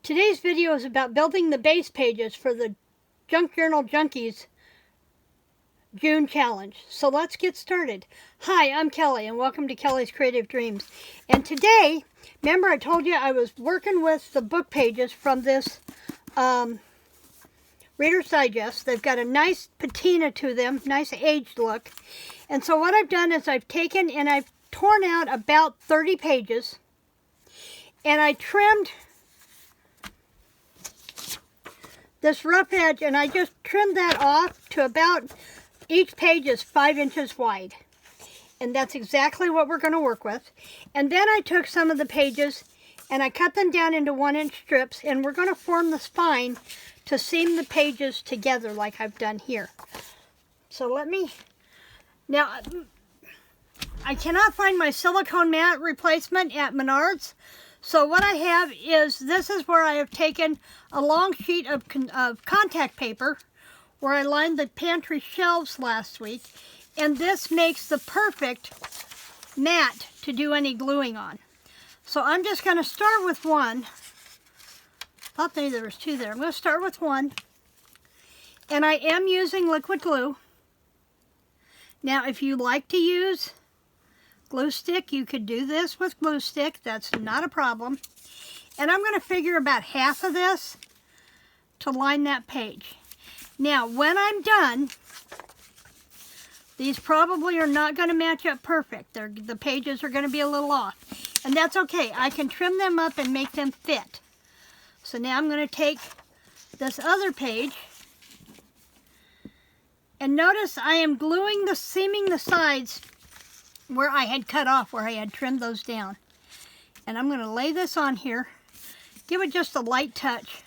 Today's video is about building the base pages for the Junk Journal Junkies June Challenge. So let's get started. Hi, I'm Kelly and welcome to Kelly's Creative Dreams. And today, remember I told you I was working with the book pages from this Reader's Digest. They've got a nice patina to them, nice aged look. And so what I've done is I've taken and I've torn out about 30 pages and I trimmed this rough edge, and I just trimmed that off to about, each page is 5 inches wide. And that's exactly what we're going to work with. And then I took some of the pages and I cut them down into 1-inch strips, and we're going to form the spine to seam the pages together like I've done here. So let me, now I cannot find my silicone mat replacement at Menards. So what I have is, this is where I have taken a long sheet of contact paper where I lined the pantry shelves last week, and this makes the perfect mat to do any gluing on. So I'm just going to start with one. Thought maybe there was two there. I'm going to start with one, and I am using liquid glue. Now if you like to use glue stick, you could do this with glue stick. That's not a problem. And I'm going to figure about half of this to line that page. Now, when I'm done, these probably are not going to match up perfect. The pages are going to be a little off. And that's okay. I can trim them up and make them fit. So now I'm going to take this other page. And notice I am gluing seaming the sides where I had cut off, where I had trimmed those down. And I'm going to lay this on here, give it just a light touch,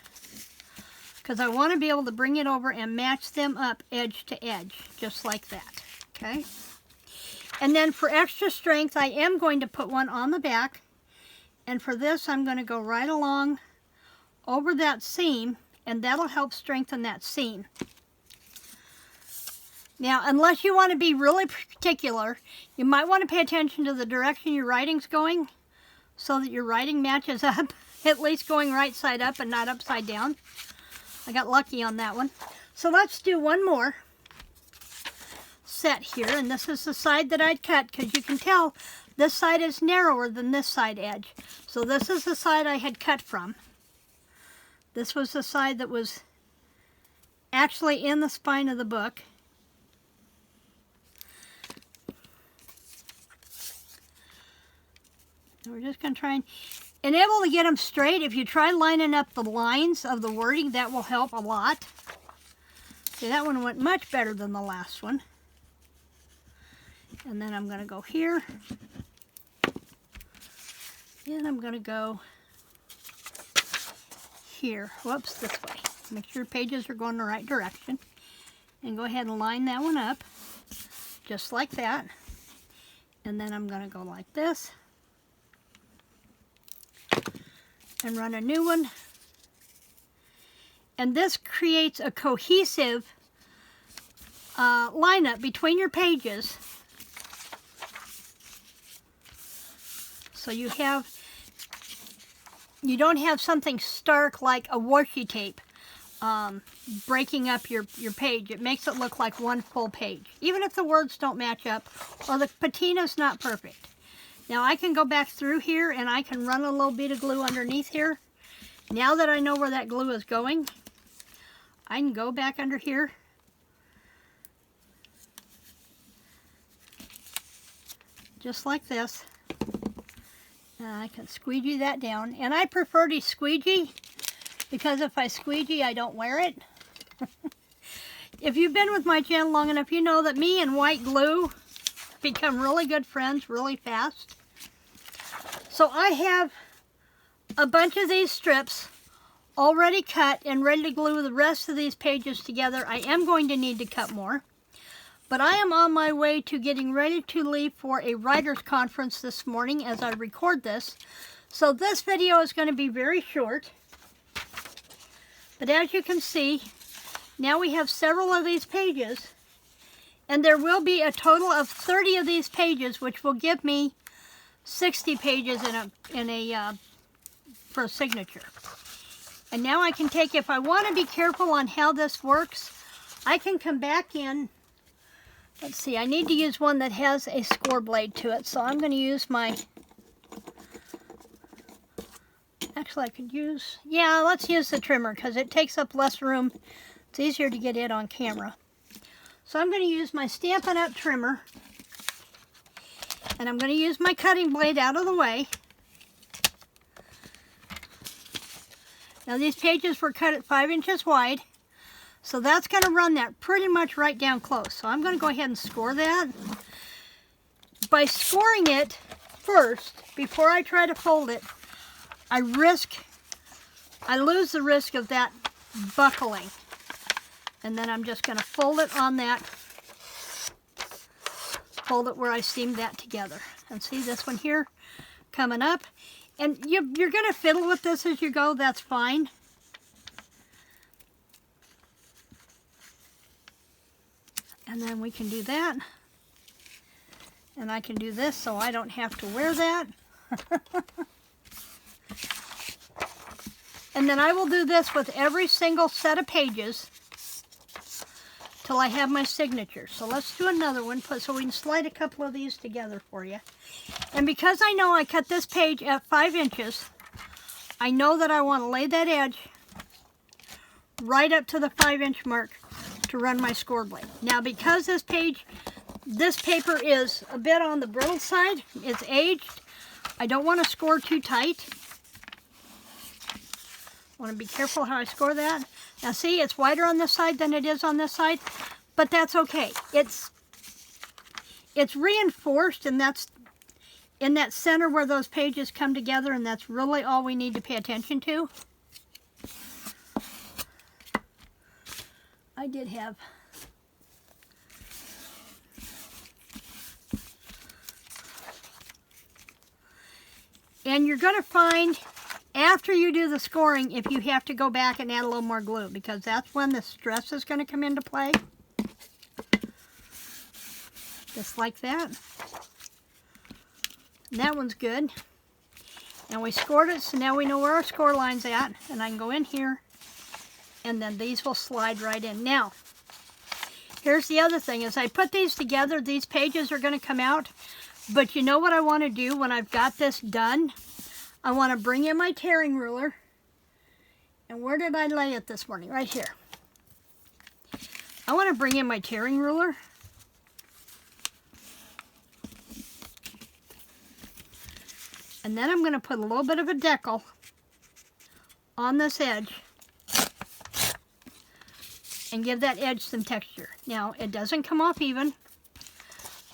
because I want to be able to bring it over and match them up edge to edge, just like that, okay? And then for extra strength, I am going to put one on the back, and for this, I'm going to go right along over that seam, and that'll help strengthen that seam. Now, unless you want to be really particular, you might want to pay attention to the direction your writing's going so that your writing matches up, at least going right side up and not upside down. I got lucky on that one. So let's do one more set here, and this is the side that I'd cut, because you can tell this side is narrower than this side edge. So this is the side I had cut from. This was the side that was actually in the spine of the book. We're just going to try and enable to get them straight. If you try lining up the lines of the wording, that will help a lot. See, that one went much better than the last one. And then I'm going to go here. And I'm going to go here. Whoops, this way. Make sure pages are going the right direction. And go ahead and line that one up. Just like that. And then I'm going to go like this. And run a new one. And this creates a cohesive lineup between your pages. So you don't have something stark like a washi tape breaking up your page. It makes it look like one full page, even if the words don't match up or the patina's not perfect. Now I can go back through here and I can run a little bit of glue underneath here. Now that I know where that glue is going, I can go back under here. Just like this. And I can squeegee that down. And I prefer to squeegee because if I squeegee, I don't wear it. If you've been with my channel long enough, you know that me and white glue become really good friends really fast. So I have a bunch of these strips already cut and ready to glue the rest of these pages together. I am going to need to cut more, but I am on my way to getting ready to leave for a writer's conference this morning as I record this. So this video is going to be very short, but as you can see, now we have several of these pages. And there will be a total of 30 of these pages, which will give me 60 pages for a signature. And now I can take, if I want to be careful on how this works, I can come back in. Let's see, I need to use one that has a score blade to it. So I'm going to use my, actually I could use, yeah, let's use the trimmer because it takes up less room. It's easier to get it on camera. So I'm going to use my Stampin' Up! Trimmer. And I'm going to use my cutting blade out of the way. Now these pages were cut at 5 inches wide. So that's going to run that pretty much right down close. So I'm going to go ahead and score that. By scoring it first, before I try to fold it, I lose the risk of that buckling. And then I'm just going to fold it on that, fold it where I seamed that together. And see this one here coming up. And you're going to fiddle with this as you go, that's fine. And then we can do that. And I can do this so I don't have to wear that. And then I will do this with every single set of pages till I have my signature. So let's do another one so we can slide a couple of these together for you. And because I know I cut this page at 5 inches, I know that I want to lay that edge right up to the 5-inch mark to run my score blade. Now because this paper is a bit on the brittle side, it's aged, I don't want to score too tight. I want to be careful how I score that. Now see, it's wider on this side than it is on this side, but that's okay. It's reinforced, and that's in that center where those pages come together, and that's really all we need to pay attention to. I did have and you're going to find after you do the scoring if you have to go back and add a little more glue, because that's when the stress is going to come into play. Just like that. And that one's good. And we scored it, so now we know where our score line's at. And I can go in here, and then these will slide right in. Now, here's the other thing. As I put these together, these pages are going to come out. But you know what I want to do when I've got this done? I want to bring in my tearing ruler. And where did I lay it this morning? Right here. I want to bring in my tearing ruler. And then I'm going to put a little bit of a decal on this edge and give that edge some texture. Now, it doesn't come off even.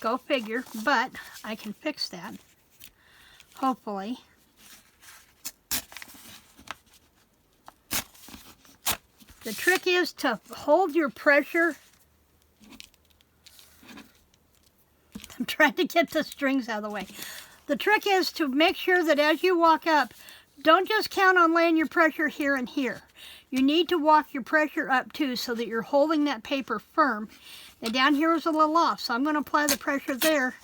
Go figure, but I can fix that, hopefully. The trick is to hold your pressure. I'm trying to get the strings out of the way. The trick is to make sure that as you walk up, don't just count on laying your pressure here and here. You need to walk your pressure up too so that you're holding that paper firm. Now down here is a little off, so I'm going to apply the pressure there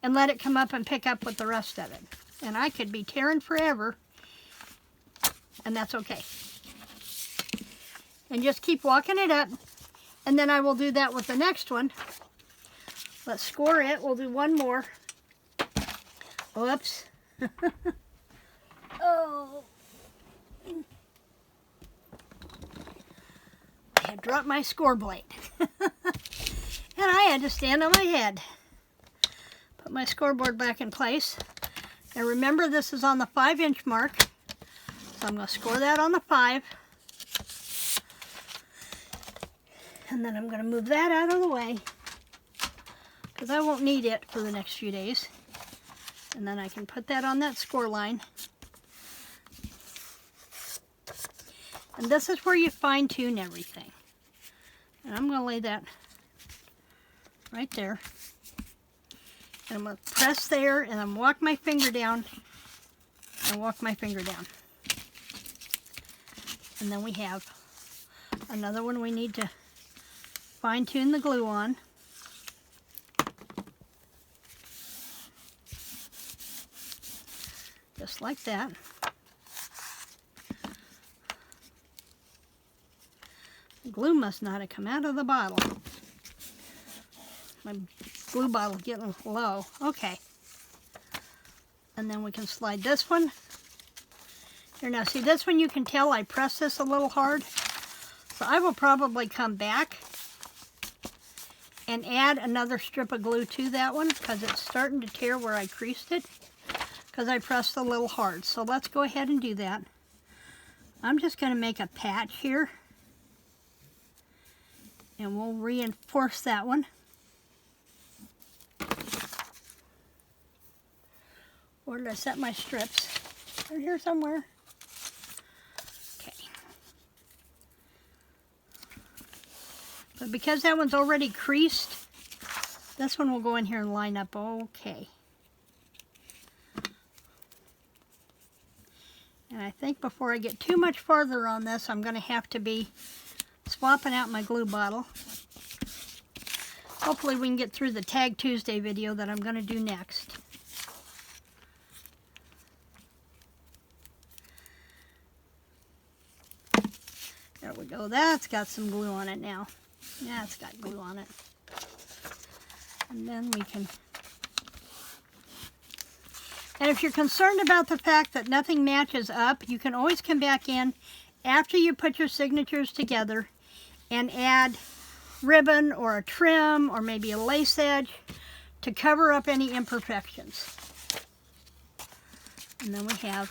and let it come up and pick up with the rest of it. And I could be tearing forever, and that's okay. And just keep walking it up, and then I will do that with the next one. Let's score it. We'll do one more. Whoops. Oh. I had dropped my score blade. And I had to stand on my head. Put my scoreboard back in place. Now remember, this is on the 5-inch mark. So I'm going to score that on the 5. And then I'm going to move that out of the way, because I won't need it for the next few days. And then I can put that on that score line. And this is where you fine-tune everything. And I'm going to lay that right there. And I'm going to press there, and I'm walk my finger down, and walk my finger down. And then we have another one we need to fine-tune the glue on. Just like that. Glue must not have come out of the bottle. My glue bottle's getting low. Okay. And then we can slide this one. Here now, see this one you can tell I pressed this a little hard. So I will probably come back and add another strip of glue to that one because it's starting to tear where I creased it because I pressed a little hard. So let's go ahead and do that. I'm just going to make a patch here and we'll reinforce that one. Where did I set my strips? They're here somewhere. Okay. But because that one's already creased, this one will go in here and line up okay. And I think before I get too much farther on this, I'm going to have to be swapping out my glue bottle. Hopefully we can get through the Tag Tuesday video that I'm going to do next. There we go. That's got some glue on it now. Yeah, it's got glue on it. And then we can... And if you're concerned about the fact that nothing matches up, you can always come back in after you put your signatures together and add ribbon or a trim or maybe a lace edge to cover up any imperfections. And then we have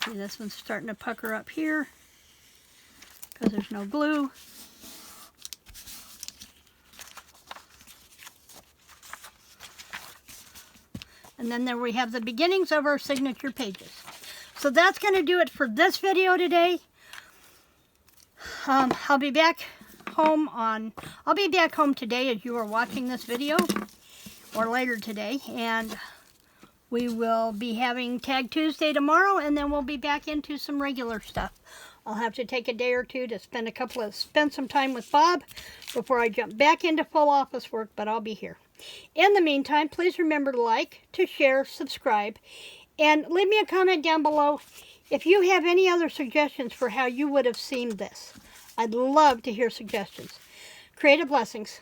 see, this one's starting to pucker up here because there's no glue. And then there we have the beginnings of our signature pages. So that's going to do it for this video today. I'll be back home today as you are watching this video, or later today, and we will be having Tag Tuesday tomorrow, and then we'll be back into some regular stuff. I'll have to take a day or two to spend some time with Bob before I jump back into full office work, but I'll be here. In the meantime, please remember to like, to share, subscribe, and leave me a comment down below if you have any other suggestions for how you would have seen this. I'd love to hear suggestions. Creative blessings.